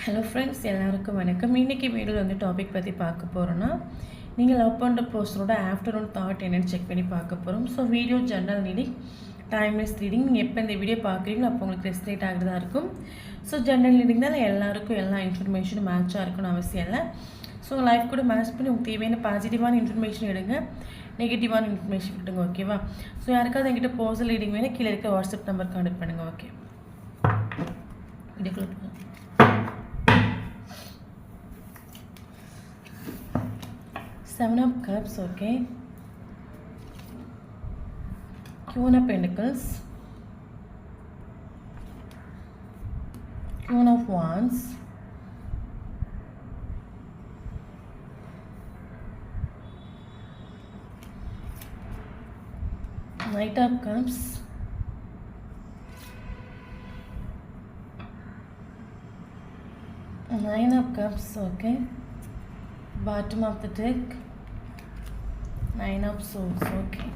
Hello friends, எல்லாருக்கும் வணக்கம். இன்றைக்கி வீடியோவில் வந்து டாபிக் பற்றி பார்க்க போகிறோன்னா, நீங்கள் லவ் பண்ணுற பர்சனோட ஆஃப்டர்நூன் தாட் என்னென்னு செக் பண்ணி பார்க்க போகிறோம். So video general reading, timeless reading. நீங்கள் எப்போ இந்த வீடியோ பார்க்குறீங்களோ அப்போ உங்களுக்கு ரெஸ்லேட் ஆகிறதா இருக்கும். ஸோ ஜென்ரல் ரீடிங் தான் எல்லாருக்கும் எல்லா இன்ஃபர்மேஷனும் மேட்சாக இருக்கணும்னு அவசியம் இல்லை. ஸோ லைஃப் கூட மேட்ச் பண்ணி உங்களுக்கு தேவையான பாசிட்டிவான இன்ஃபர்மேஷன் எடுங்க, நெகட்டிவான இன்ஃபர்மேஷன் விட்டுங்க. ஓகேவா? ஸோ யாருக்காவது என்கிட்ட பர்சனல் ரீடிங் வேணும், கீழே இருக்க வாட்ஸ்அப் நம்பர் கான்டெக்ட் பண்ணுங்கள். ஓகே, வீடியோக்குள்ள போகலாம். Seven of Cups, okay. Queen of Pentacles, Queen of Wands, Knight of Cups, Nine of Cups, okay. Bottom of the deck, Nine of Swords, okay.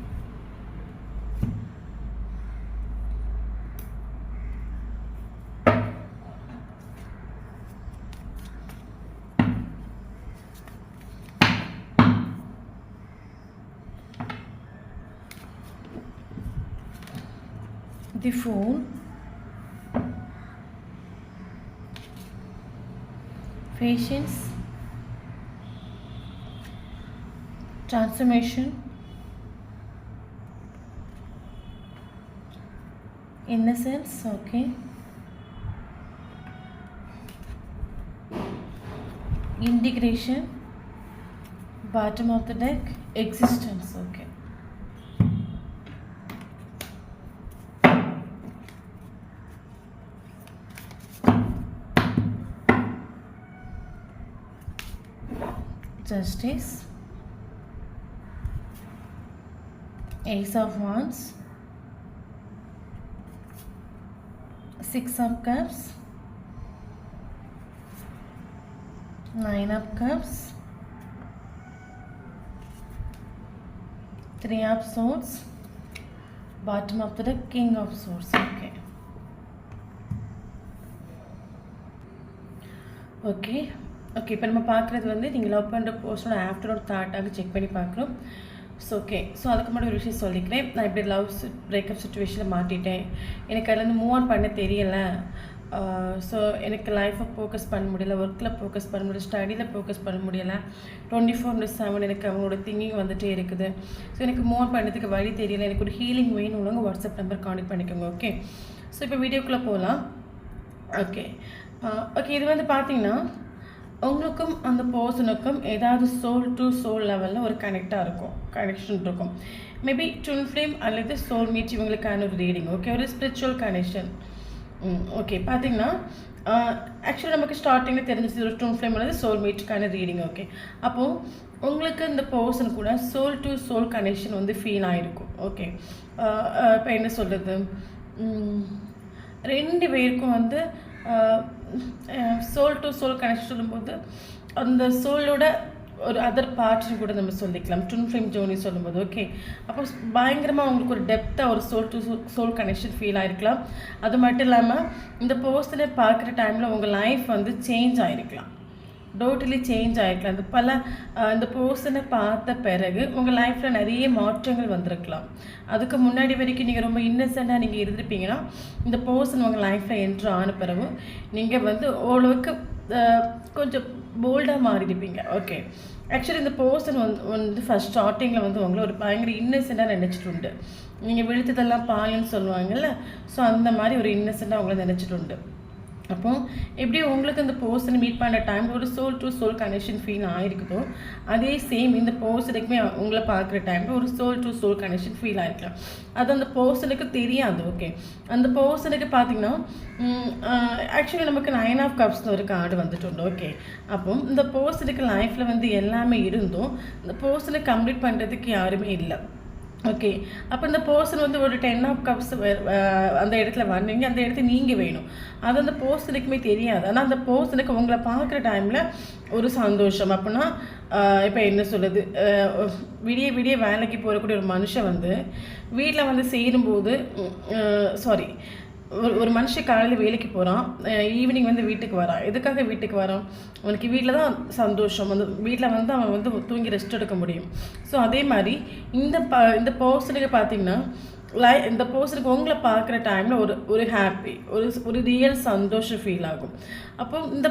The Fool, Patience, Transformation, Innocence, okay. Integration, bottom of the deck, Existence, okay. Justice, Ace of Wands, Six of Cups, Nine of Cups, Three of Swords, bottom of the deck, King of Swords, okay. இப்போ நம்ம பார்க்குறது வந்து நீங்கள் love பண்ணுற பர்சனோட afternoon தாட்டாக check பண்ணி பார்க்குறோம். So okay, so அதுக்கு மட்டும் ஒரு விஷயம் சொல்லிக்கிறேன். நான் இப்படி பிரேக்கப் சுச்சுவேஷனில் மாட்டிட்டேன், எனக்கு அதுலேருந்து மூவ் ஆன் பண்ண தெரியலை. ஸோ எனக்கு லைஃப்பை ஃபோக்கஸ் பண்ண முடியல, ஒர்க்கில் ஃபோக்கஸ் பண்ண முடியல, ஸ்டடியில் ஃபோக்கஸ் பண்ண முடியலை. 24/7 எனக்கு அவங்களோட திங்கிங் வந்துகிட்டே இருக்குது. ஸோ எனக்கு மூவ் ஆன் பண்ணுறதுக்கு வழி தெரியல, எனக்கு ஒரு ஹீலிங் வேணும்னு வாட்ஸ்அப் நம்பர் கான்டெக்ட் பண்ணிக்கோங்க. ஓகே, ஸோ இப்போ வீடியோக்குள்ளே போகலாம். ஓகே, இது வந்து பார்த்தீங்கன்னா உங்களுக்கும் அந்த பர்சனுக்கும் ஏதாவது சோல் டு சோல் லெவலில் ஒரு கனெக்ஷன் இருக்கும். மேபி ட்வின் ஃப்ளேம் அல்லது சோல்மேட் இவங்களுக்கான ஒரு ரீடிங். ஓகே, ஒரு ஸ்பிரிச்சுவல் கனெக்ஷன். ஓகே, பார்த்தீங்கன்னா ஆக்சுவலாக நமக்கு ஸ்டார்டிங்கில் தெரிஞ்சிச்சு ஒரு ட்வின் ஃப்ளேம் அல்லது சோல்மேட்டுக்கான ரீடிங். ஓகே, அப்போது உங்களுக்கு இந்த பர்சன் கூட சோல் டு சோல் கனெக்ஷன் வந்து ஃபீல் ஆகிருக்கும். ஓகே, இப்போ என்ன சொல்கிறது, ரெண்டு பேருக்கும் வந்து சோல் டு சோல் கனெக்ஷன் சொல்லும்போது அந்த சோலோட ஒரு அதர் பார்ட்ஸ்னு கூட நம்ம சொல்லிக்கலாம், ட்வின் ஃப்ளேம் ஜோனி சொல்லும்போது. ஓகே, அப்போ பயங்கரமாக உங்களுக்கு ஒரு டெப்த்தாக ஒரு soul to soul connection feel ஆகிருக்கலாம். அது மட்டும் இல்லாமல் இந்த பர்சனை பார்க்குற டைமில் உங்கள் லைஃப் வந்து சேஞ்ச் ஆகிருக்கலாம், டோட்டலி சேஞ்ச் ஆகிருக்கலாம். இந்த பர்சனை பார்த்த பிறகு உங்கள் லைஃப்பில் நிறைய மாற்றங்கள் வந்திருக்கலாம். அதுக்கு முன்னாடி வரைக்கும் நீங்கள் ரொம்ப இன்னசென்ட்டாக நீங்கள் இருந்திருப்பீங்கன்னா இந்த பர்சன் உங்கள் லைஃப்பில் என்ட்ரு ஆன பிறகு நீங்கள் வந்து ஓரளவுக்கு கொஞ்சம் போல்டாக மாறிடுப்பீங்க. ஓகே, ஆக்சுவலி இந்த பர்சன் வந்து ஃபஸ்ட் ஸ்டார்டிங்கில் வந்து உங்களை ஒரு பயங்கர இன்னசென்ட்டாக நினச்சிட்டு உண்டு. நீங்கள் விழுத்ததெல்லாம் பாயன்னு சொல்லுவாங்கள்ல, ஸோ அந்த மாதிரி ஒரு இன்னசென்ட்டாக அவங்கள நினச்சிட்டு உண்டு. அப்போ எப்படி உங்களுக்கு இந்த பர்சனை மீட் பண்ணுற டைம் ஒரு soul to soul connection feel ஆகிருக்குதோ, அதே சேம் இந்த பர்சனுக்குமே உங்களை பார்க்குற டைமில் ஒரு soul to soul connection feel ஆகிருக்கலாம். அது அந்த பர்சனுக்கு தெரியாது. ஓகே, அந்த பர்சனுக்கு பார்த்தீங்கன்னா ஆக்சுவலி நமக்கு 9 of Cupsனு ஒரு கார்டு வந்துட்டு. ஓகே, அப்போ இந்த பர்சனுக்கு லைஃப்பில் வந்து எல்லாமே இருந்தும் இந்த பர்சனை கம்ப்ளீட் பண்ணுறதுக்கு யாருமே இல்லை. ஓகே, அப்போ இந்த பர்சன் வந்து ஒரு 10 of Cups அந்த இடத்துல வந்தீங்க, அந்த இடத்துல நீங்கள் வேணும். அது அந்த பர்சனுக்குமே தெரியாது. ஆனால் அந்த பர்சனுக்கு உங்களை பார்க்குற டைமில் ஒரு சந்தோஷம். அப்படின்னா இப்போ என்ன சொல்லுது, விடிய விடிய வேலைக்கு போகக்கூடிய ஒரு மனுஷன் வந்து வீட்டில் வந்து சேரும்போது ஒரு மனுஷன் காலையில் வேலைக்கு போகிறான், ஈவினிங் வந்து வீட்டுக்கு வரான். எதுக்காக வீட்டுக்கு வரான்? அவனுக்கு வீட்டில் தான் சந்தோஷம், அந்த வீட்டில் வந்து அவன் வந்து தூங்கி ரெஸ்ட் எடுக்க முடியும். ஸோ அதே மாதிரி இந்த பர்சனுக்கு பார்த்தீங்கன்னா இந்த பர்சனுக்கு உங்களை பார்க்குற டைமில் ஒரு ஹாப்பி, ஒரு ரியல் சந்தோஷம் ஃபீல் ஆகும். அப்போ இந்த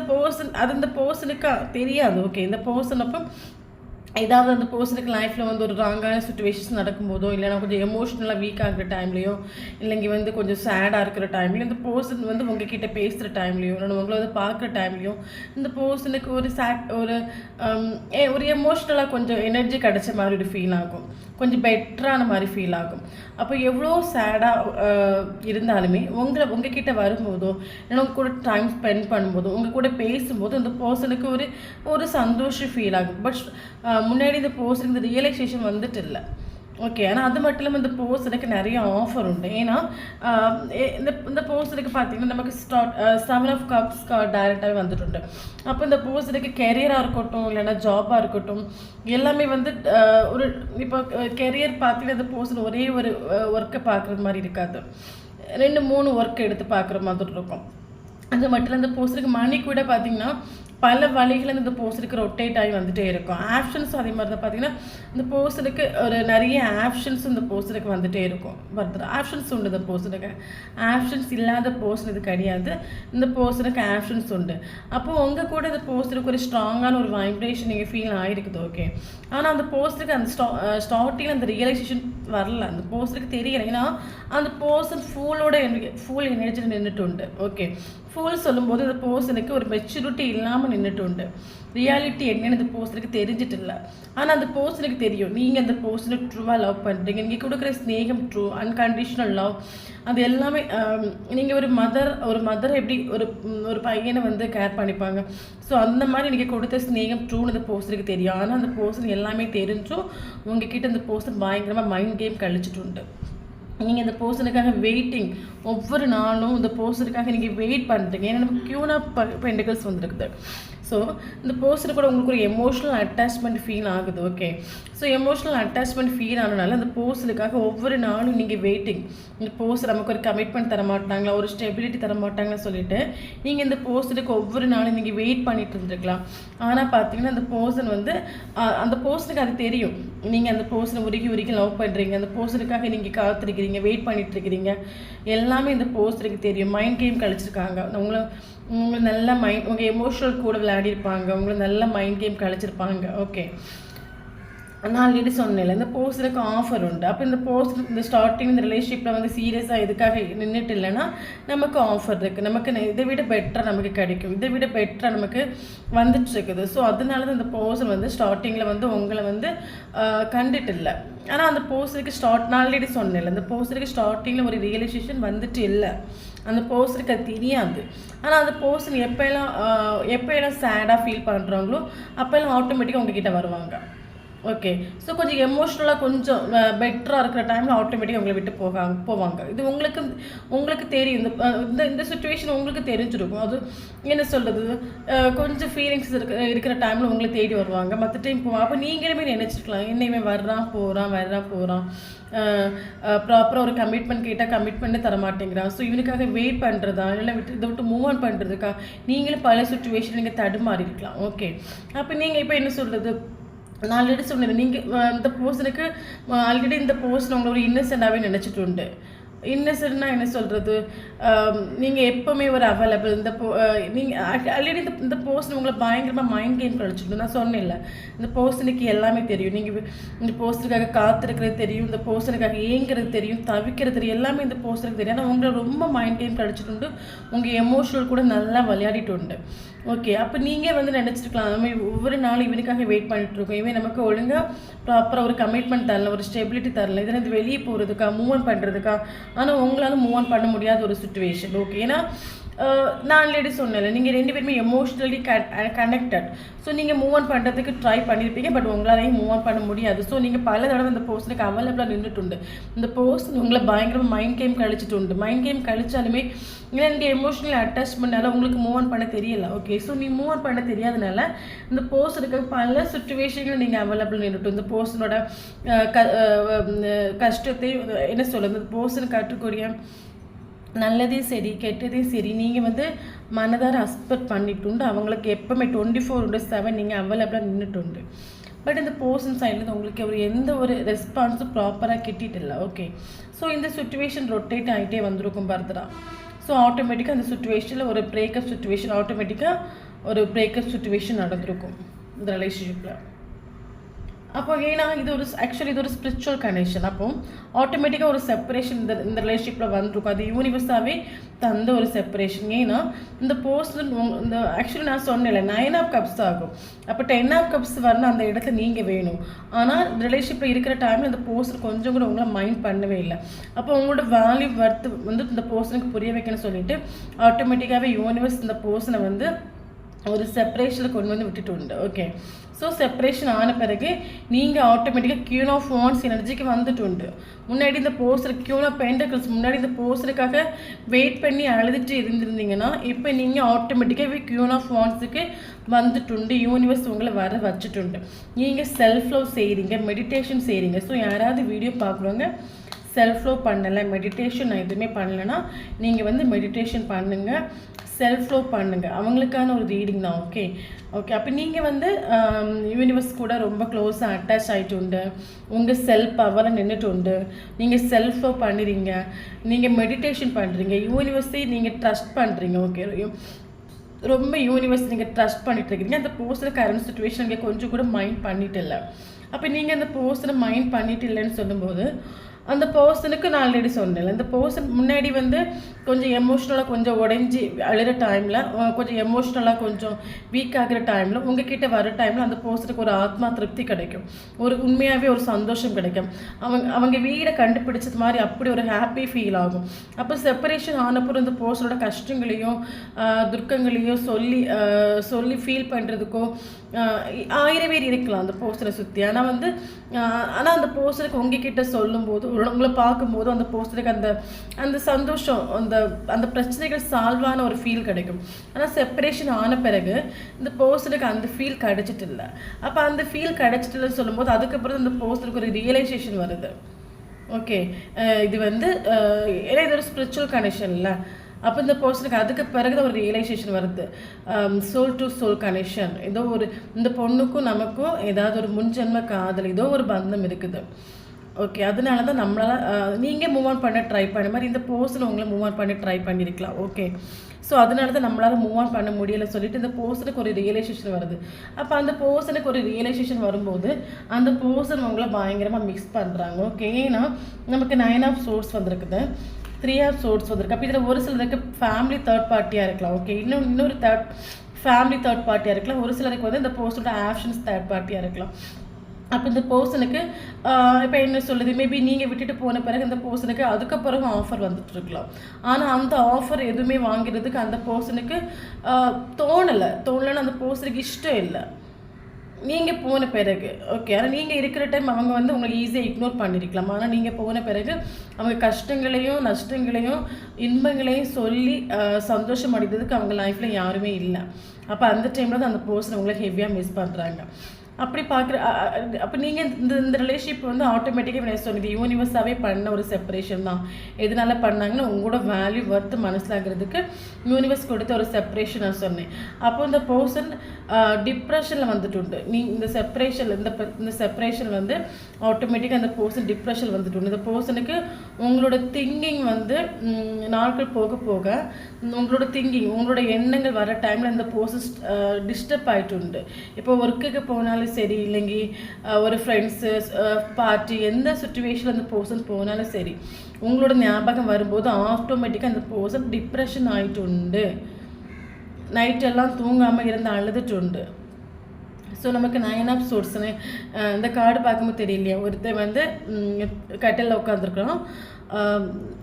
பர்சனுக்கு தெரியாது. ஓகே, இந்த பர்சன் அப்போ ஏதாவது அந்த பர்சனுக்கு லைஃப்பில் வந்து ஒரு ராங்கான சுச்சுவேஷன்ஸ் நடக்கும்போதோ, இல்லைனா கொஞ்சம் எமோஷ்னலாக வீக் ஆகிற டைம்லையோ, இல்லைங்க வந்து கொஞ்சம் சேடாக இருக்கிற டைம்லையும், இந்த பர்சன் வந்து உங்ககிட்ட பேசுகிற டைம்லையும், இல்லைனா உங்களை வந்து பார்க்குற டைம்லையும் இந்த பர்சனுக்கு ஒரு எமோஷ்னலாக கொஞ்சம் எனர்ஜி கிடைச்ச மாதிரி ஒரு ஃபீல் ஆகும், கொஞ்சம் பெட்டரான மாதிரி ஃபீல் ஆகும். அப்போ எவ்வளோ சேடாக இருந்தாலுமே உங்ககிட்ட வரும்போதோ, இல்லைனா உங்கள் கூட டைம் ஸ்பெண்ட் பண்ணும்போதோ, உங்கள் கூட பேசும்போது அந்த பர்சனுக்கு ஒரு சந்தோஷம் ஃபீல் ஆகும். பட் முன்னாடி இந்த பர்சனுக்கு இந்த ரியலைசேஷன் வந்துட்டு இல்லை. ஓகே, ஆனால் அது மட்டும் இல்லாமல் இந்த பர்சனுக்கு நிறைய ஆஃபர் உண்டு. ஏன்னா இந்த பர்சனுக்கு பார்த்தீங்கன்னா நமக்கு 7 of Cups டைரெக்டாகவே வந்துட்டு. அப்போ இந்த பர்சனுக்கு கெரியராக இருக்கட்டும், இல்லைன்னா ஜாபாக இருக்கட்டும், எல்லாமே வந்து இப்போ கெரியர் பார்த்தீங்கன்னா இந்த பர்சன் ஒரே ஒரு ஒர்க்கை பார்க்குறது மாதிரி இருக்காது, 2-3 ஒர்க் எடுத்து பார்க்குற மாதிரி இருக்கும். அது மட்டும் இல்லை, இந்த பர்சனுக்கு மணி கூட பார்த்தீங்கன்னா பல வழிகளில் இந்த பர்சனுக்கு ரொட்டேட் ஆகி வந்துகிட்டே இருக்கும். ஆப்ஷன்ஸும் அதே மாதிரி தான். பார்த்தீங்கன்னா இந்த பர்சனுக்கு ஒரு நிறைய ஆப்ஷன்ஸ் இந்த பர்சனுக்கு வந்துகிட்டே இருக்கும். ஆப்ஷன்ஸ் உண்டு இந்த பர்சனுக்கு. ஆப்ஷன்ஸ் இல்லாத பர்சன் இது கிடையாது. இந்த பர்சனுக்கு ஆப்ஷன்ஸ் உண்டு. அப்போது உங்கள் கூட இந்த பர்சனுக்கு ஒரு ஸ்ட்ராங்கான ஒரு வைப்ரேஷன் நீங்கள் ஃபீல் ஆகிருக்குது. ஓகே, ஆனால் அந்த பர்சனுக்கு அந்த ஸ்டார்டிங்கில் அந்த ரியலைசேஷன் வரல, அந்த பர்சனுக்கு தெரியலை. ஏன்னா அந்த பர்சன் ஃபுல் எனர்ஜியில் நின்றுட்டு உண்டு. ஓகே, ஃபுல் சொல்லும்போது இந்த பர்சனுக்கு ஒரு மெச்சூரிட்டி இல்லாமல் நின்றுட்டு உண்டு. ரியாலிட்டி என்னன்னு இந்த பர்சனுக்கு தெரிஞ்சிட்டு இல்லை. ஆனால் அந்த பர்சனுக்கு தெரியும் நீங்கள் அந்த பர்சனுக்கு ட்ரூவாக லவ் பண்ணுறீங்க. நீங்கள் கொடுக்குற ஸ்நேகம் ட்ரூ, அன்கண்டிஷனல் லவ், அது எல்லாமே நீங்கள் ஒரு மதர் எப்படி ஒரு பையனை வந்து கேர் பண்ணிப்பாங்க, ஸோ அந்த மாதிரி நீங்கள் கொடுத்த ஸ்நேகம் ட்ரூன்னு அந்த பர்சனுக்கு தெரியும். ஆனால் அந்த பர்சன் எல்லாமே தெரிஞ்சும் உங்ககிட்ட அந்த பர்சன் பயங்கரமாக மைண்ட் கேம் கழிச்சிட்டு உண்டு. நீங்கள் இந்த பர்சனுக்காக வெயிட்டிங், ஒவ்வொரு நாளும் இந்த பர்சனுக்காக நீங்கள் வெயிட் பண்ணுறீங்க. ஏன்னா நமக்கு Queen of Pentacles வந்துருக்குது. ஸோ இந்த பர்சனுக்கு கூட உங்களுக்கு ஒரு எமோஷ்னல் அட்டாச்மெண்ட் ஃபீல் ஆகுது. Okay, so emotional attachment feel ஆனதுனால அந்த பர்சனுக்காக ஒவ்வொரு நாளும் நீங்கள் வெயிட்டிங். இந்த பர்சன் நமக்கு ஒரு கமிட்மெண்ட் தர மாட்டாங்களா, ஒரு ஸ்டெபிலிட்டி தர மாட்டாங்களா சொல்லிட்டு நீங்கள் இந்த பர்சனுக்கு ஒவ்வொரு நாளும் நீங்கள் வெயிட் பண்ணிட்டு இருந்துருக்கலாம். ஆனால் பார்த்தீங்கன்னா அந்த பர்சன் வந்து அந்த பர்சனுக்கு அது தெரியும். நீங்கள் அந்த பர்சனை உருகி லவ் பண்ணுறீங்க, அந்த பர்சனுக்காக நீங்கள் காத்திருக்கிறீங்க, வெயிட் பண்ணிட்டு இருக்கிறீங்க, எல்லாமே இந்த பர்சனுக்கு தெரியும். மைண்ட் கேம் கழிச்சிருக்காங்க. உங்களை நல்ல உங்கள் எமோஷனல் கூட விளையாடிருப்பாங்க, உங்களை நல்ல மைண்ட் கேம் கழிச்சிருப்பாங்க. ஓகே, நான் ஆல்ரெடி சொன்னேன்ல, இந்த பர்சனுக்கு ஆஃபர் உண்டு. அப்போ இந்த பர்சன் இந்த ஸ்டார்டிங் இந்த ரிலேஷன்ஷிப்பில் வந்து சீரியஸாக எதுக்காக நின்றுட்டு இல்லைன்னா நமக்கு ஆஃபர் இருக்குது, நமக்கு இதை விட பெட்டராக நமக்கு கிடைக்கும், இதை விட பெட்டராக நமக்கு வந்துட்டு இருக்குது. ஸோ அதனால தான் இந்த பர்சன் வந்து ஸ்டார்டிங்கில் வந்து உங்களை வந்து கண்டுட்டு இல்லை. ஆனால் அந்த பர்சனுக்கு நான் ஆல்ரெடி சொன்னேன்ல, இந்த பர்சனுக்கு ஸ்டார்டிங்கில் ஒரு ரியலைசேஷன் வந்துட்டு இல்லை. அந்த பர்சனுக்கு அது தெரியாது. ஆனால் அந்த பர்சன் எப்போயெல்லாம் சேடாக ஃபீல் பண்ணுறாங்களோ அப்போல்லாம் ஆட்டோமேட்டிக்காக உங்ககிட்ட வருவாங்க. ஓகே, ஸோ கொஞ்சம் எமோஷ்னலாக கொஞ்சம் பெட்டராக இருக்கிற டைமில் ஆட்டோமேட்டிக்காக உங்களை விட்டு போவாங்க. இது உங்களுக்கு தெரியும். இந்த சுச்சுவேஷன் உங்களுக்கு தெரிஞ்சிருக்கும். அது என்ன சொல்கிறது, கொஞ்சம் ஃபீலிங்ஸ் இருக்கிற டைமில் உங்களை தேடி வருவாங்க, மற்ற டைம் போவாங்க. அப்போ நீங்களுமே நினச்சிருக்கலாம், என்னையுமே வர்றான் போகிறான், ப்ராப்பராக ஒரு கமிட்மெண்ட் கேட்டால் கமிட்மெண்ட்டே தர மாட்டேங்கிறான், ஸோ இவனுக்காக வெயிட் பண்ணுறதா இல்லை இதை விட்டு மூவ் ஆன் பண்ணுறதுக்கா நீங்களும் பல சுச்சுவேஷன் நீங்கள் தடுமாறி இருக்கலாம். ஓகே, அப்போ நீங்கள் இப்போ என்ன சொல்கிறது, நான் ஆல்ரெடி சொன்னேன், நீங்கள் இந்த பர்சனுக்கு ஆல்ரெடி இந்த பர்சன் உங்களை ஒரு இன்னசென்ட்டாகவே நினச்சிட்டு உண்டு. இன்னசென்ட்னா என்ன சொல்கிறது, நீங்கள் எப்போவுமே ஒரு அவைலபிள். நீங்கள் ஆல்ரெடி இந்த பர்சன் உங்களை பயங்கரமாக மைண்ட் கேம் கழிச்சிட்டு. நான் சொன்னேன்ல, இந்த பர்சனுக்கு எல்லாமே தெரியும். நீங்கள் இந்த பர்சனுக்காக காத்திருக்கிறது தெரியும், இந்த பர்சனுக்காக ஏங்கிறது தெரியும், தவிக்கிறது தெரியும், எல்லாமே இந்த பர்சனுக்கு தெரியும். ஆனால் உங்களை ரொம்ப மைண்ட் கேம் கழிச்சிட்டு உண்டு, உங்கள் எமோஷனல் கூட நல்லா விளையாடிட்டு உண்டு. ஓகே, அப்போ நீங்கள் வந்து நினச்சிருக்கலாம், நம்ம ஒவ்வொரு நாளும் இவனுக்காக வெயிட் பண்ணிட்டுருக்கோம், இவன் நமக்கு ஒழுங்காக ப்ராப்பராக ஒரு கமிட்மெண்ட் தரல, ஒரு ஸ்டெபிலிட்டி தரல, இதில் இது வெளியே போகிறதுக்கா மூவ் ஆன் பண்ணுறதுக்கா. ஆனால் உங்களால் மூவ் ஆன் பண்ண முடியாத ஒரு சுச்சுவேஷன். ஓகே, ஏன்னா நான் ஆல்ரெடி சொன்னேன்ல, நீங்கள் 2 பேருமே எமோஷ்னலி கனெக்டட். ஸோ நீங்கள் மூவ் ஆன் பண்ணுறதுக்கு ட்ரை பண்ணியிருப்பீங்க, பட் உங்களாலையும் மூவ் ஆன் பண்ண முடியாது. ஸோ நீங்கள் பல தடவை இந்த பர்சனுக்கு அவைலபிளாக நின்றுட்டு. இந்த பர்சன் உங்களை பயங்கரமாக மைண்ட் கேம் கழிச்சிட்டு உண்டு. மைண்ட் கேம் கழிச்சாலுமே ஏன்னா நீங்கள் எமோஷ்னலி அட்டாச்மெண்ட்னால உங்களுக்கு மூவ் ஆன் பண்ண தெரியல. ஓகே, ஸோ நீ மூவ் ஆன் பண்ண தெரியாதனால இந்த பர்சனுக்கு பல சுச்சுவேஷன்கள் நீங்கள் அவைலபிள் நின்றுட்டு இந்த பர்சனோட கஷ்டத்தை என்ன சொல்லுறது, இந்த பர்சனுக்கு கற்றுக்கூடிய நல்லதையும் சரி கெட்டதையும் சரி நீங்கள் வந்து மனதார அக்செப்ட் பண்ணிட்டு அவங்களுக்கு எப்போவுமே 24/7 நீங்கள் அவைலபிளாக நின்றுட்டு. பட் இந்த பர்சன் சைட்லேருந்து உங்களுக்கு ஒரு எந்த ஒரு ரெஸ்பான்ஸும் ப்ராப்பராக கிட்டிட்டில்ல. ஓகே, ஸோ இந்த சுச்சுவேஷன் ரொட்டேட் ஆகிட்டே வந்திருக்கும் பர்தரா. ஸோ ஆட்டோமேட்டிக்காக அந்த சுச்சுவேஷனில் ஒரு பிரேக்கப் சுச்சுவேஷன் நடந்திருக்கும் இந்த ரிலேஷன்ஷிப்பில். அப்போ ஏன்னா இது ஒரு ஸ்பிரிச்சுவல் கனெக்ஷன். அப்போ ஆட்டோமேட்டிக்காக ஒரு செப்பரேஷன் இந்த ரிலேஷன்ஷிப்பில் வந்துருக்கும். அது யூனிவர்ஸாகவே தந்த ஒரு செப்பரேஷன். ஏன்னா இந்த பர்சன் இந்த ஆக்சுவலி நான் சொன்னேன்ல 9 ஆஃப் கப்ஸ் ஆகும். அப்போ 10 ஆஃப் கப்ஸ் வரணும் அந்த இடத்துல நீங்கள் வேணும். ஆனால் ரிலேஷன்ஷிப்பில் இருக்கிற டைமில் இந்த பர்சன் கொஞ்சம் கூட உங்களை மைண்ட் பண்ணவே இல்லை. அப்போ உங்களோட வேல்யூ வர்த்து வந்து இந்த பர்சனுக்கு புரிய வைக்கணும்னு சொல்லிட்டு ஆட்டோமேட்டிக்காகவே யூனிவர்ஸ் இந்த பர்சனை வந்து ஒரு செப்பரேஷனில் கொண்டு வந்து விட்டுட்டு உண்டு. ஓகே, ஸோ செப்பரேஷன் ஆன பிறகு நீங்கள் ஆட்டோமேட்டிக்காக Queen of Wands எனர்ஜிக்கு வந்துட்டு உண்டு. முன்னாடி இந்த போஸ்டருக்கு Queen of Pentacles முன்னாடி இந்த போஸ்டருக்காக வெயிட் பண்ணி அழுதுட்டு இருந்திருந்தீங்கன்னா இப்போ நீங்கள் ஆட்டோமேட்டிக்காகவே Queen of Wandsக்கு வந்துட்டு யூனிவர்ஸ் உங்களை வர வச்சுட்டு. நீங்கள் செல்ஃப் லவ் செய்கிறீங்க, மெடிடேஷன் செய்கிறீங்க. ஸோ யாராவது வீடியோ பார்க்குறவங்க செல்ஃப் லவ் பண்ணலை, மெடிடேஷன் எதுவுமே பண்ணலைன்னா நீங்கள் வந்து மெடிடேஷன் பண்ணுங்கள், செல்ஃப் லவ் பண்ணுங்கள். அவங்களுக்கான ஒரு ரீடிங் தான். ஓகே ஓகே அப்போ நீங்கள் வந்து யூனிவர்ஸ் கூட ரொம்ப க்ளோஸாக அட்டாச் ஆகிட்டு உண்டு. உங்கள் செல்ஃப் பவரில் நின்றுட்டு உண்டு. நீங்கள் செல்ஃப் லவ் பண்ணுறீங்க, நீங்கள் மெடிடேஷன் பண்ணுறீங்க, யூனிவர்ஸை நீங்கள் ட்ரஸ்ட் பண்ணுறீங்க. ஓகே, ரொம்ப யூனிவர்ஸ் நீங்கள் ட்ரஸ்ட் பண்ணிட்டு இருக்கீங்க. அந்த பர்சனல் கரண்ட் சுச்சுவேஷன் நீங்கள் கொஞ்சம் கூட மைண்ட் பண்ணிட்டு இல்லை. அப்போ நீங்கள் அந்த பர்சனை மைண்ட் பண்ணிட்டு இல்லைன்னு சொல்லும்போது அந்த பர்சனுக்கு நான் ஆல்ரெடி சொன்னேன், இந்த பர்சன் முன்னாடி வந்து கொஞ்சம் எமோஷ்னலாக கொஞ்சம் உடஞ்சி அழுகிற டைமில், கொஞ்சம் எமோஷ்னலாக கொஞ்சம் வீக் ஆகிற டைமில் உங்ககிட்ட வர டைமில் அந்த பர்சனுக்கு ஒரு ஆத்மா திருப்தி கிடைக்கும், ஒரு உண்மையாகவே ஒரு சந்தோஷம் கிடைக்கும். அவங்க வீடை கண்டுபிடிச்சது மாதிரி அப்படி ஒரு ஹாப்பி ஃபீல் ஆகும். அப்போ செப்பரேஷன் ஆனப்புறம் இந்த பர்சனோட கஷ்டங்களையும் துர்க்கங்களையும் சொல்லி ஃபீல் பண்ணுறதுக்கோ 1000 பேர் இருக்கலாம் அந்த பர்சனை சுற்றி. ஆனால் அந்த பர்சனுக்கு உங்ககிட்ட சொல்லும்போது, உங்களை பார்க்கும்போது அந்த பர்சனுக்கு அந்த சந்தோஷம், அந்த பிரச்சனைகள் சால்வான ஒரு ஃபீல் கிடைக்கும். ஆனால் செப்பரேஷன் ஆன பிறகு இந்த பர்சனுக்கு அந்த ஃபீல் கிடைச்சிட்டு இல்லை. அப்போ அந்த ஃபீல் கிடைச்சிட்டு இல்லைன்னு சொல்லும்போது அதுக்கப்புறம் இந்த பர்சனுக்கு ஒரு ரியலைசேஷன் வருது. ஓகே, இது வந்து ஏன்னா இது ஒரு ஸ்பிரிச்சுவல் கனெக்ஷன் இல்லை. அப்போ இந்த பர்சனுக்கு அதுக்கு பிறகு தான் ஒரு ரியலைசேஷன் வருது. சோல் டு சோல் கனெக்ஷன், ஏதோ ஒரு இந்த பொண்ணுக்கும் நமக்கும் ஏதாவது ஒரு முன்ஜென்ம காதல், ஏதோ ஒரு பந்தம் இருக்குது. ஓகே, அதனால தான் நம்மளால் நீங்கள் மூவ் ஆன் பண்ண ட்ரை பண்ண மாதிரி இந்த பர்சன் உங்களை மூவ் ஆன் பண்ணி ட்ரை பண்ணியிருக்கலாம். ஓகே, ஸோ அதனால தான் நம்மளால் மூவ் ஆன் பண்ண முடியலை சொல்லிட்டு இந்த பர்சனுக்கு ஒரு ரியலைசேஷன் வருது. அப்போ அந்த பர்சனுக்கு ஒரு ரியலைசேஷன் வரும்போது அந்த பர்சன் உங்களை பயங்கரமாக மிக்ஸ் பண்ணுறாங்க. ஓகே, ஏன்னா நமக்கு 9 ஆஃப் சோர்ஸ் வந்திருக்குது, 3 ஆஃப் சோர்ஸ் வந்திருக்கு. அப்போ இதில் ஒரு சிலருக்கு ஃபேமிலி தேர்ட் பார்ட்டியாக இருக்கலாம். ஓகே, இன்னொரு ஃபேமிலி தேர்ட் பார்ட்டியாக இருக்கலாம். ஒரு சிலருக்கு வந்து இந்த பர்சனோட ஆப்ஷன்ஸ் தேர்ட் பார்ட்டியாக இருக்கலாம். அப்போ இந்த பர்சனுக்கு இப்போ என்ன சொல்லுது, மேபி நீங்கள் விட்டுட்டு போன பிறகு இந்த பர்சனுக்கு அதுக்கப்புறம் ஆஃபர் வந்துட்டு இருக்கலாம். ஆனால் அந்த ஆஃபர் எதுவுமே வாங்கிறதுக்கு அந்த பர்சனுக்கு தோணலைன்னு அந்த பர்சனுக்கு இஷ்டம் இல்லை நீங்கள் போன பிறகு. ஓகே, ஆனால் நீங்கள் இருக்கிற டைம் அவங்க வந்து உங்களை ஈஸியாக இக்னோர் பண்ணியிருக்கலாம். ஆனால் நீங்கள் போன பிறகு அவங்க கஷ்டங்களையும் நஷ்டங்களையும் இன்பங்களையும் சொல்லி சந்தோஷம் அடைந்ததுக்கு அவங்க லைஃப்பில் யாருமே இல்லை. அப்போ அந்த டைமில் தான் அந்த பர்சன் உங்களை ஹெவியாக மிஸ் பண்ணுறாங்க. அப்படி அப்போ நீங்கள் இந்த ரிலேஷன்ஷிப் வந்து ஆட்டோமேட்டிக்காக நான் சொன்னது யூனிவர்ஸாகவே பண்ண ஒரு செப்பரேஷன் தான். எதனால பண்ணாங்கன்னா உங்களோட வேல்யூ வர்த்து மனசிலாகிறதுக்கு யூனிவர்ஸ் கொடுத்த ஒரு செப்பரேஷன் நான் சொன்னேன். அப்போ இந்த பர்சன் டிப்ரெஷனில் வந்துட்டு உண்டு. இந்த செப்பரேஷன் வந்து ஆட்டோமேட்டிக்காக அந்த பர்சன் டிப்ரெஷன் வந்துட்டு உண்டு. இந்த பர்சனுக்கு உங்களோட திங்கிங் வந்து நாட்கள் போக போக உங்களோட திங்கிங், உங்களோட எண்ணங்கள் வர டைமில் இந்த பர்சன் டிஸ்டர்ப் ஆகிட்டு உண்டு. இப்போ ஒர்க்குக்கு போனாலும் சரி, இல்லைங்க ஒரு ஃப்ரெண்ட்ஸு பார்ட்டி எந்த சுச்சுவேஷனில் அந்த பர்சன் போனாலும் சரி, உங்களோட ஞாபகம் வரும்போது ஆட்டோமேட்டிக்காக அந்த பர்சன் டிப்ரெஷன் ஆகிட்டு உண்டு. நைட்டெல்லாம் தூங்காமல் இருந்து அழுதுட்டு உண்டு. ஸோ நமக்கு 9 ஆஃப் சோர்ஸ்னு இந்த கார்டு பார்க்கும்போது தெரியலையா, ஒருத்தர் வந்து கட்டிலில் உட்காந்துருக்கோம்,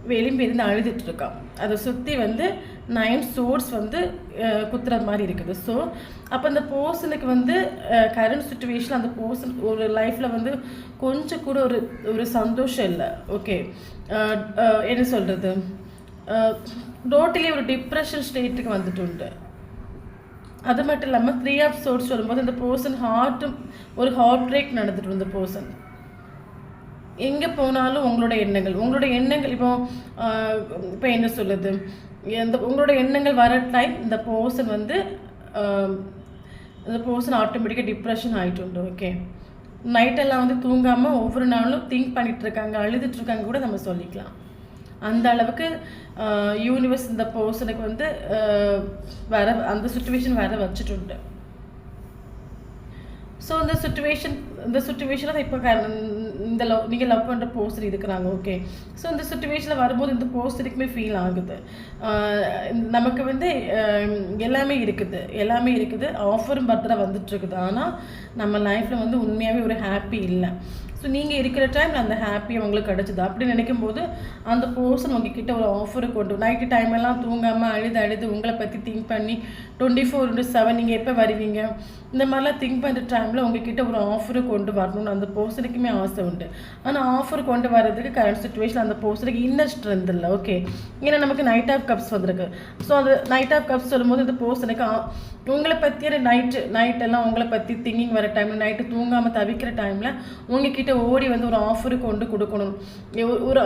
வெளியும் இருந்து அழுதுட்டுருக்கான். அதை சுற்றி வந்து 9 சோர்ஸ் வந்து குத்துற மாதிரி இருக்குது. ஸோ அப்போ அந்த பர்சனுக்கு வந்து கரண்ட் சுச்சுவேஷன் அந்த பர்சன் ஒரு லைஃப்பில் வந்து கொஞ்சம் கூட ஒரு சந்தோஷம் இல்லை. ஓகே, என்ன சொல்கிறது, டோட்டலி ஒரு டிப்ரெஷன் ஸ்டேட்டுக்கு வந்துட்டு உண்டு. அது மட்டும் இல்லாமல் 3 ஆஃப் சோர்ஸ் வரும்போது இந்த பர்சன் ஒரு ஹார்ட் பிரேக் நடந்துட்டு இருந்த பர்சன் எங்கே போனாலும் உங்களோட எண்ணங்கள் இப்போ என்ன சொல்லுது, உங்களோட எண்ணங்கள் வர டைம் இந்த பர்சன் ஆட்டோமேட்டிக்காக டிப்ரெஷன் ஆகிட்டு. ஓகே, நைட்டெல்லாம் வந்து தூங்காமல் ஒவ்வொரு நாளும் திங்க் பண்ணிகிட்ருக்காங்க, அழுதுட்ருக்காங்க கூட நம்ம சொல்லிக்கலாம். அந்த அளவுக்கு யூனிவர்ஸ் இந்த பர்சனுக்கு வந்து அந்த சுச்சுவேஷன் வர வச்சுட்டு. ஸோ இந்த சுச்சுவேஷனில் இப்போ நீங்கள் லவ் பண்ணுற பர்சன் இருக்கிறாங்க. ஓகே, ஸோ இந்த சுச்சுவேஷனில் வரும்போது இந்த பர்சனுக்குமே ஃபீல் ஆகுது, நமக்கு வந்து எல்லாமே இருக்குது, ஆஃபரும் பத்திரம் வந்துட்டுருக்குது. ஆனால் நம்ம லைஃப்பில் வந்து உண்மையாகவே ஒரு ஹாப்பி இல்லை. ஸோ நீங்கள் இருக்கிற டைமில் அந்த ஹாப்பி அவங்களுக்கு கிடச்சிது அப்படி நினைக்கும் போது அந்த பர்சன் உங்ககிட்ட ஒரு ஆஃபரு நைட்டு டைம் எல்லாம் தூங்காமல் அழுது உங்களை பற்றி திங்க் பண்ணி 24/7 நீங்கள் எப்போ வருவீங்க இந்த மாதிரிலாம் திங்க் பண்ணுற டைமில் உங்ககிட்ட ஒரு ஆஃபரு கொண்டு வரணும்னு அந்த பர்சனுக்குமே ஆசை உண்டு. ஆனால் ஆஃபர் கொண்டு வர்றதுக்கு கரண்ட் சுச்சுவேஷன் அந்த பர்சனுக்கு இன்னர் ஸ்ட்ரென்த் இல்லை. ஓகே, ஏன்னா நமக்கு நைட் ஆஃப் கப்ஸ் வந்திருக்கு. ஸோ அந்த நைட் ஆஃப் கப்ஸ் சொல்லும்போது இந்த பர்சனுக்கு உங்களை பற்றிய நைட்டெல்லாம் உங்களை பற்றி திங்கிங் வர டைமில் நைட்டு தூங்காமல் தவிக்கிற டைமில் உங்ககிட்ட ஓடி வந்து ஒரு ஆஃபரு கொண்டு கொடுக்கணும், ஒரு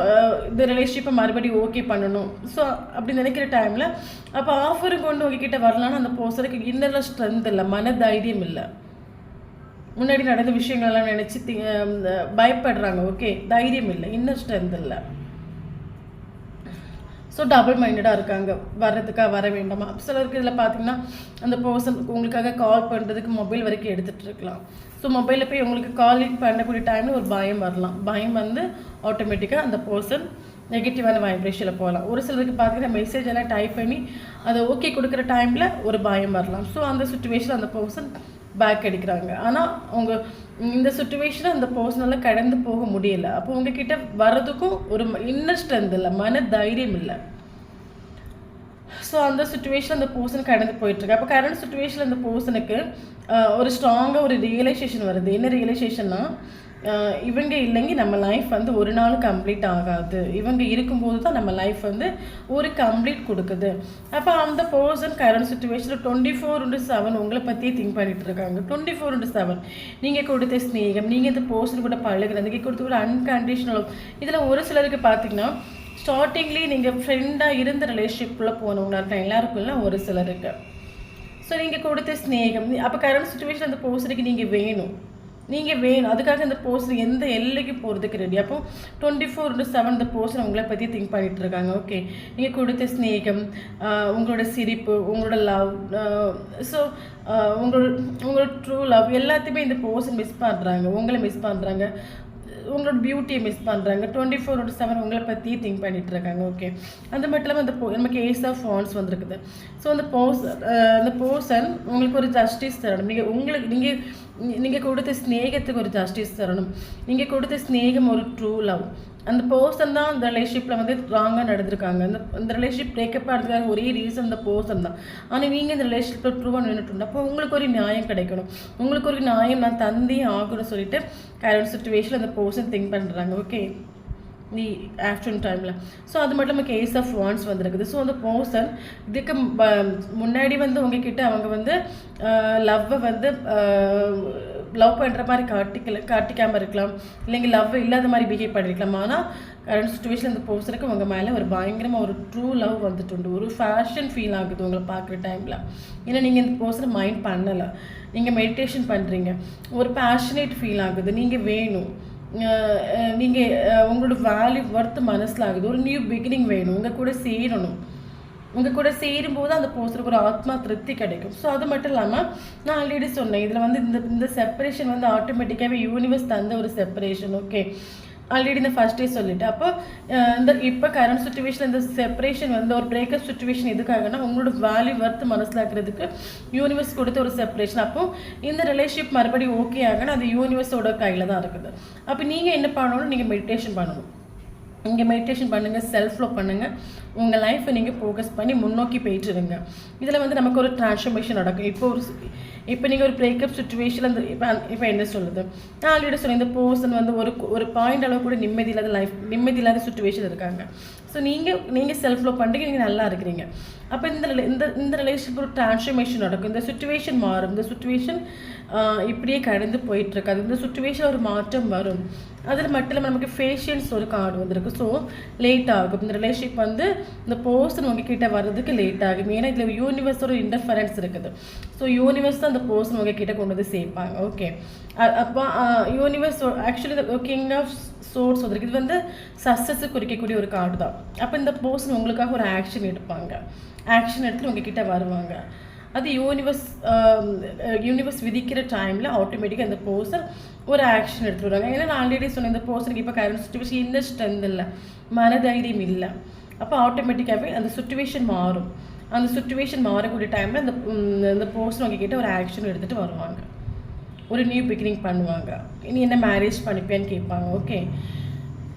இந்த ரிலேஷன்ஷிப்பை மறுபடியும் ஓகே பண்ணணும். ஸோ அப்படி நினைக்கிற டைமில் அப்போ ஆஃபரு கொண்டு உங்ககிட்ட வரலான்னு அந்த பர்சனுக்கு இன்னரில் ஸ்ட்ரென்த் இல்லை, மன தைரியம் இல்லை. முன்னாடி நடந்த விஷயங்கள்லாம் நினச்சி பயப்படுறாங்க. ஓகே, தைரியம் இல்லை, இன்னர் ஸ்ட்ரென்த் இல்லை. ஸோ டபுள் மைண்டடாக இருக்காங்க, வர வேண்டாமா. சிலருக்கு இதில் பார்த்தீங்கன்னா அந்த பர்சன் உங்களுக்காக கால் பண்ணுறதுக்கு மொபைல் வரைக்கும் எடுத்துகிட்டு இருக்கலாம். ஸோ மொபைலில் போய் உங்களுக்கு காலிங் பண்ணக்கூடிய டைமில் ஒரு பயம் வரலாம். பயம் வந்து ஆட்டோமேட்டிக்காக அந்த பர்சன் நெகட்டிவான வைப்ரேஷனில் போகலாம். ஒரு சிலருக்கு பார்த்தீங்கன்னா மெசேஜ் எல்லாம் டைப் பண்ணி அதை ஓகே கொடுக்குற டைமில் ஒரு பயம் வரலாம். ஸோ அந்த சுச்சுவேஷன் அந்த பர்சன் பேக் அடிக்கிறாங்க. ஆனால் அவங்க இந்த சுச்சுவேஷனை அந்த பர்சனால் கடந்து போக முடியலை. அப்போ உங்ககிட்ட வர்றதுக்கும் ஒரு இன்னர் ஸ்ட்ரென்த் இல்லை, மன தைரியம் இல்லை. ஸோ அந்த சுச்சுவேஷன் அந்த பர்சன் கடந்து போயிட்டுருக்கு. அப்போ கரண்ட் சுச்சுவேஷன் அந்த பர்சனுக்கு ஒரு ஸ்ட்ராங்காக ஒரு ரியலைசேஷன் வருது. என்ன ரியலைசேஷன்னா, இவங்க இல்லைங்க நம்ம லைஃப் வந்து ஒரு நாள் கம்ப்ளீட் ஆகாது, இவங்க இருக்கும்போது தான் நம்ம லைஃப் வந்து ஒரு கம்ப்ளீட் கொடுக்குது. அப்போ அந்த பர்சன் கரண்ட் சுச்சுவேஷனில் 24/7 உங்களை பற்றியே திங்க் பண்ணிகிட்டு இருக்காங்க. 24/7 நீங்கள் கொடுத்த ஸ்நேகம், நீங்கள் இந்த பர்சன் கூட பழகுறது, நீங்கள் கொடுத்த ஒரு அன்கண்டிஷனல். இதில் ஒரு சிலருக்கு பார்த்தீங்கன்னா ஸ்டார்டிங்லேயே நீங்கள் ஃப்ரெண்டாக இருந்த ரிலேஷன்ஷிப்பில் போனவங்களா இருக்காங்க எல்லாருக்குள்ள ஒரு சிலருக்கு. ஸோ நீங்கள் கொடுத்த ஸ்நேகம், அப்போ கரண்ட் சுச்சுவேஷன் அந்த பர்சனுக்கு நீங்கள் வேணும், அதுக்காக இந்த பர்சன் எந்த எல்லைக்கு போகிறதுக்கு ரெடி. அப்போ 24/7 இந்த பர்சன் உங்களை பற்றி திங்க் பண்ணிகிட்டு இருக்காங்க. ஓகே, நீங்கள் கொடுத்த ஸ்நேகம், உங்களோட சிரிப்பு, உங்களோட லவ், ஸோ உங்களோட ட்ரூ லவ் எல்லாத்தையுமே இந்த பர்சன் மிஸ் பண்ணுறாங்க, உங்களை மிஸ் பண்ணுறாங்க, உங்களோட பியூட்டியை மிஸ் பண்ணுறாங்க. 24/7 உங்களை பற்றியே திங்க் பண்ணிகிட்டு இருக்காங்க. ஓகே, அது மட்டும் இல்லாமல் நமக்கு ஏஸ் ஆஃப் வாண்ட்ஸ் வந்துருக்குது. ஸோ அந்த பர்சன் உங்களுக்கு ஒரு ஜஸ்டிஸ் தரணும். நீங்கள் கொடுத்த ஸ்நேகத்துக்கு ஒரு ஜஸ்டிஸ் தரணும். நீங்கள் கொடுத்த ஸ்நேகம் ஒரு ட்ரூ லவ். அந்த பர்சன் தான் அந்த ரிலேஷன்ஷிப்பில் வந்து ராங்காக நடந்திருக்காங்க. இந்த ரிலேஷன்ஷிப் பிரேக்கப் ஆகிறதுக்காக ஒரே ரீசன் இந்த பர்சன் தான். ஆனால் நீங்கள் இந்த ரிலேஷன்ஷிப்பில் ட்ரூவாக நின்றுட்டு அப்போ உங்களுக்கு ஒரு நியாயம் கிடைக்கணும், உங்களுக்கு ஒரு நியாயம் நான் தந்தே ஆகணும்னு சொல்லிட்டு கரண்ட் சுச்சுவேஷனில் அந்த பர்சன் திங்க் பண்ணுறாங்க. ஓகே, நீ ஆஃப்டர்நூன் டைமில். ஸோ அது மட்டும் நமக்கு ஏஸ் ஆஃப் வாண்ட்ஸ் வந்துருக்குது. ஸோ அந்த பர்சன் இதுக்கு முன்னாடி வந்து உங்ககிட்ட அவங்க வந்து லவ்வை வந்து லவ் பண்ணுற மாதிரி காட்டிக்காமல் இருக்கலாம், இல்லைங்க லவ் இல்லாத மாதிரி பிஹேவ் பண்ணியிருக்கலாம். ஆனால் கரண்ட் சுச்சுவேஷன் இந்த பர்சனுக்கு உங்கள் மேலே ஒரு பயங்கரமாக ஒரு ட்ரூ லவ் வந்துட்டு ஒரு ஃபேஷன் ஃபீல் ஆகுது உங்களை பார்க்குற டைமில். ஏன்னா நீங்கள் இந்த பர்சனை மைண்ட் பண்ணலை, நீங்கள் மெடிடேஷன் பண்ணுறீங்க, ஒரு பேஷனேட் ஃபீல் ஆகுது, நீங்கள் வேணும், நீங்கள் உங்களோட வேல்யூ ஒர்த்து மனசில் ஆகுது, ஒரு நியூ பிகினிங் வேணும், உங்கள் கூட சேரணும். உங்கள் கூட சேரும்போது அந்த பர்சனுக்கு ஒரு ஆத்மா திருப்தி கிடைக்கும். ஸோ அது மட்டும் இல்லாமல் நான் ஆல்ரெடி சொன்னேன், இதில் வந்து இந்த செப்பரேஷன் வந்து ஆட்டோமேட்டிக்காகவே யூனிவர்ஸ் தந்த ஒரு செப்பரேஷன். ஓகே, ஆல்ரெடி இந்த ஃபர்ஸ்டே சொல்லிட்டு. அப்போ இப்போ கரண்ட் சுச்சுவேஷன் இந்த செப்பரேஷன் வந்து ஒரு பிரேக்கப் சுச்சுவேஷன் எதுக்காகனா உங்களோட வேல்யூ ஒர்த்து மனசிலாக்கிறதுக்கு யூனிவர்ஸ் கொடுத்த ஒரு செப்பரேஷன். அப்போ இந்த ரிலேஷன்ஷிப் மறுபடியும் ஓகே ஆகணும், அது யூனிவர்ஸோட கையில் தான் இருக்குது. அப்போ நீங்கள் என்ன பண்ணணும், நீங்கள் மெடிடேஷன் பண்ணணும். நீங்கள் மெடிடேஷன் பண்ணுங்கள், செல்ஃப் லவ் பண்ணுங்கள், உங்கள் லைஃப்பை நீங்கள் ஃபோக்கஸ் பண்ணி முன்னோக்கி போயிட்டுருங்க. இதில் வந்து நமக்கு ஒரு ட்ரான்ஸ்ஃபர்மேஷன் நடக்கும். இப்போ நீங்கள் ஒரு பிரேக்கப் சுச்சுவேஷனில் அந்த இப்போ என்ன சொல்லுது, நான் ஆல்ரெடி சொன்னேன், இந்த பர்சன் வந்து ஒரு பாயிண்ட் அளவு கூட நிம்மதி இல்லாத சுச்சுவேஷன் இருக்காங்க. ஸோ நீங்கள் செல்ஃப் லவ் பண்ணுறீங்க, நீங்கள் நல்லா இருக்கிறீங்க. அப்போ இந்த ரிலேஷன்ஷிப் ஒரு டிரான்ஸ்ஃபர்மேஷன் நடக்கும். இந்த சுச்சுவேஷன் மாறும். இந்த சுச்சுவேஷன் இப்படியே கடந்து போயிட்டுருக்காது. இந்த சுச்சுவேஷன் ஒரு மாற்றம் வரும். அதில் மட்டும் இல்லாமல் நமக்கு ஃபேஷியன்ஸ் ஒரு கார்டு வந்திருக்கு. ஸோ லேட் ஆகும். இந்த ரிலேஷன்ஷிப் வந்து இந்த பர்சன் உங்ககிட்ட வர்றதுக்கு லேட் ஆகும். ஏன்னா இதில் யூனிவர்ஸோட இன்டர்ஃபரன்ஸ் இருக்குது. ஸோ யூனிவர்ஸ் தான் அந்த பர்சன் உங்ககிட்ட கொண்டு வந்து சேர்ப்பாங்க. ஓகே, அப்போ universe actually king of source வந்திருக்கு. இது வந்து சக்ஸஸை குறிக்கக்கூடிய ஒரு கார்டு தான். அப்போ இந்த பர்சன் உங்களுக்காக ஒரு ஆக்ஷன் எடுப்பாங்க. ஆக்ஷன் எடுத்துட்டு உங்ககிட்ட வருவாங்க. அது யூனிவர்ஸ் விதிக்கிற டைமில் ஆட்டோமேட்டிக்காக அந்த பர்சன் ஒரு ஆக்ஷன் எடுத்துகிட்டு வருவாங்க. ஏன்னா நான் ஆல்ரெடி சொன்னேன், இந்த பர்சனுக்கு இப்போ கரண்ட் சுச்சுவேஷன் இன்னர் ஸ்ட்ரென்த் இல்லை, மனதைரியம் இல்லை. அப்போ ஆட்டோமேட்டிக்காகவே அந்த சுச்சுவேஷன் மாறும். அந்த சுச்சுவேஷன் மாறக்கூடிய டைமில் அந்த பர்சன் உங்ககிட்ட ஒரு ஆக்ஷன் எடுத்துகிட்டு வருவாங்க. ஒரு நியூ பிகினிங் பண்ணுவாங்க. இனி என்ன மேரேஜ் பண்ணிப்பேன்னு கேட்பாங்க. ஓகே,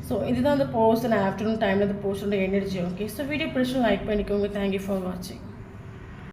ஸோ இதுதான் அந்த பர்சன் ஆஃப்டர்நூன் டைமில் அந்த பர்சனோட எனர்ஜி. ஓகே, ஸோ வீடியோ பிடிச்சி லைக் பண்ணிக்கோங்க. தேங்க்யூ ஃபார் வாட்சிங்.